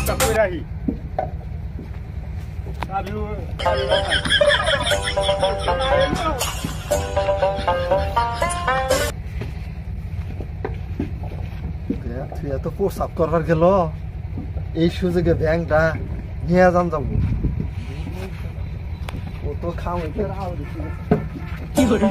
ব্যবস্থা করে রাখি তুই এত প্রস্তাব করবার গেল এই সুযোগে ব্যাংকটা নিয়ে যান যাবো ও তো খাওয়াইতে কি করে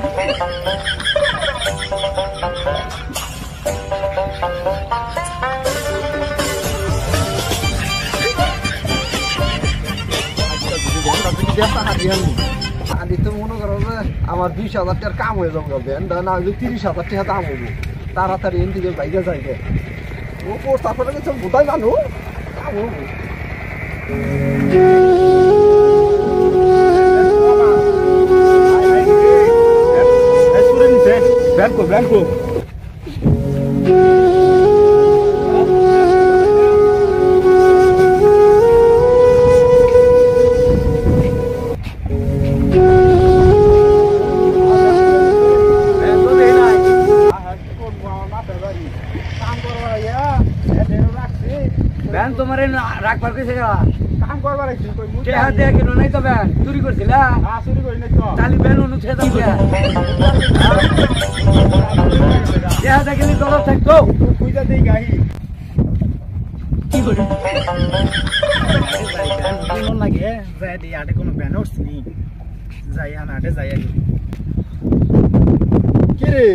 আদি তো মনে করো যে আমার 20,000 টাকার কাম হয়ে যাবো ব্যাংকটা না হলে 30,000 টাকা দাম হবো তাড়াতাড়ি এদিকে বাইরে যাইবে ও প্রস্তাব করে গেছে বোধাই মানুষ কাম হবো ব্যাংকো ব্যাংকো ব্যান তোমারে রাখবার কইছে কাম করবার আইছি কই মুই কে হাতে কিনো নাই তো ব্যান চুরি করছিলা চুরি করি নাই তো তালি ব্যান অনুছে দাও কে হাতে কিনি দরদ থাকতো কইতা দেই গাই কি করে কেমন লাগে যাই দি আটে কোনো ব্যানার্স নেই যাই আনাটে যাই আগে কি রে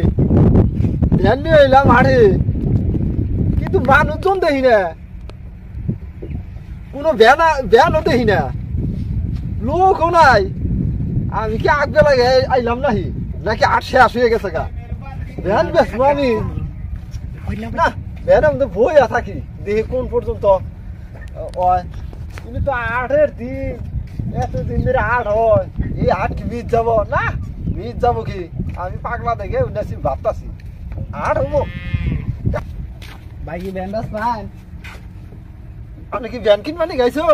ধ্যান নিয়ে এলাম হাড়ে কিন্তু মানুষজন দেখি না কোনো ভ্যানও দেখি না লোকও নাই আমি কি আগে লাগে আইলাম নাহি নাকি আট শেষ হয়ে গেছে গা ভ্যান বেসবো আমি না ভ্যান আমি তো বইয়া থাকি দেখি কোন পর্যন্ত কিন্তু তো 8-এর দিন এতদিন ধরে 8 হয় এই 8 কি মিস যাব না মিস যাব কি আমি পাগলা দেখে উন্নসি ভাবতাছি 8 হবো ভাই কি ব্যান্ডাস পান আপনি কি ভ্যান কিনবানি গাইছো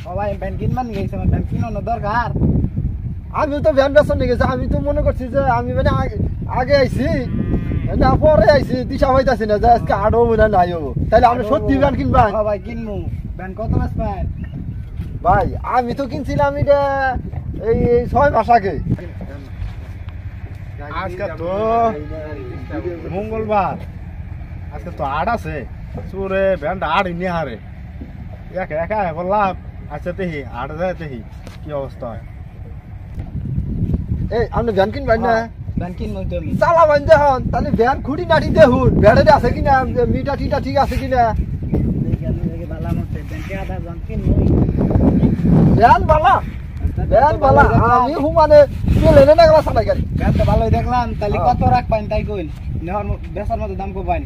ও ভাই ব্যান কিনমান গেছে আমার ব্যান কিনো দরকার আমি তো ভ্যান বেসন নিয়ে গেছি আমি তো মনে করছি যে আমি মানে আগে আইছি না পরে আইছি দিশা হইতাছি না যে আজকে 8 হবো না নাই হবো তাহলে আপনি সত্যি ভ্যান কিনবেন ও ভাই কিনমু ব্যান কত মাস পান ভাই আমি তো কিনছিলাম এটা এই 6 মাস আগে আজকে তো মঙ্গলবার আজকে তো 8 আছে সুরে ব্যান্ড 8 নিয়ে হারে একা একা বললাম আচ্ছা দেখি 8 যায় দেখি কি অবস্থা হয় এই আপনি ভ্যান কিনবেন না ব্যান কিনমু তুমি চালাবেন দেখুন তাহলে ভ্যান খুঁটি নাটি দেখুন ভ্যানে আছে কিনা মিটা টিটা ঠিক আছে কিনা ভালো মতে ব্যান কে আদা ব্যান কিনমু ভ্যান বালা আমি হুমানে চলে না গলা সালাই গাড়ি ব্যান তো ভালোই দেখলাম তাহলে কত রাখবেন তাই কইন নেওয়ার বেচার মতো দাম কবাইন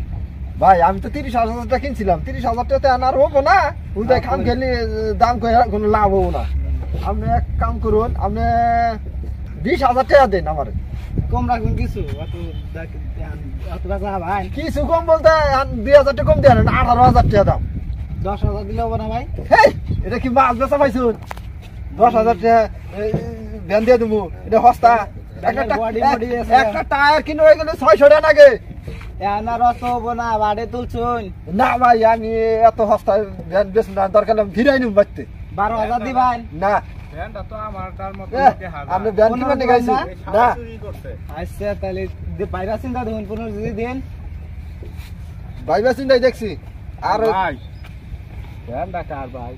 ভাই আমি তো 30,000 টাকা কিনছিলাম 30,000 টাকাতে আনার হবো না উল্টাই খাম খেলে দাম কোনো লাভ হবো না আপনি এক কাম করুন আপনি 20,000 টাকা দেন আমার কম রাখবেন কিছু অত রাখা ভাই কিছু কম বলতে 2,000 টাকা কম দেন 18,000 টাকা দাম 10,000 দিলে হবে না ভাই হেই এটা কি মাছ বেচা পাইছুন 10,000 টাকা ভ্যান দিয়ে দেবো এটা সস্তা একটা টায়ার কিনে হয়ে গেলে 600 টাকা লাগে এনার অত হবো না বাড়ে তুলছুন না ভাই আমি এত সস্তা ভ্যান বেচ না দরকার ফিরাই নিব বাড়তে 12,000 দিবেন না ব্যান্ডটা তো আমার তার মতো আপনি ভ্যান কিনবেন না গাইছি না আচ্ছা তাহলে বাইরে চিন্তা দেখুন 15 যদি দেন ভাই চিন্তাই দেখছি আর ভাই ব্যান্ডটা কার ভাই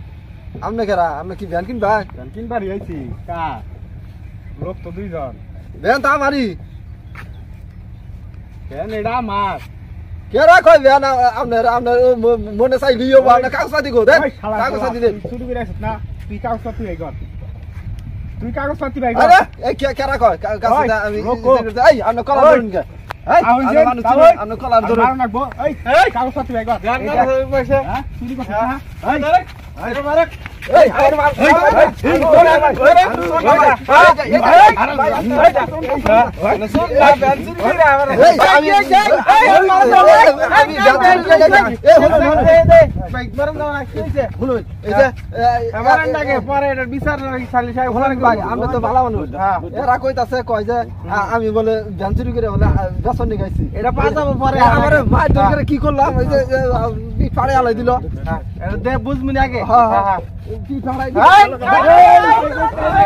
আপনি কেরা আপনি কি ভ্যান কিনবেন ব্যান্ড কিনবারই আইছি কার লোক তো দুইজন ভ্যান তো আমারই ব্যান্ড এটা আমার কেরা কই ভ্যান আপনার মনে চাই লিও বা না কাগজপাতি গো দেন কাগজপাতি দেন চুরি করে আসছ না তুই কাগজপাতি ভাই কর তুই কাগজপাতি ভাই কর আরে এই কেরা কই কাগজপাতি আমি এই আপনি কলার ধরুন কে এই আপনি কলার ধরুন মারো নাকবো এই কাগজপাতি ভাই কর হ্যাঁ চুরি করছ না এই মারে এই আর মার আমি বলে ভ্যান চুরি করে বলে বেসন নিয়ে গাইছি এটা পাওয়া যাবে পরে আমার মার দরকার কি করলাম ফাড়ে আলাই দিল দে বুঝমুনি আগে হ্যাঁ হ্যাঁ কি ফাড়াই দিল এই,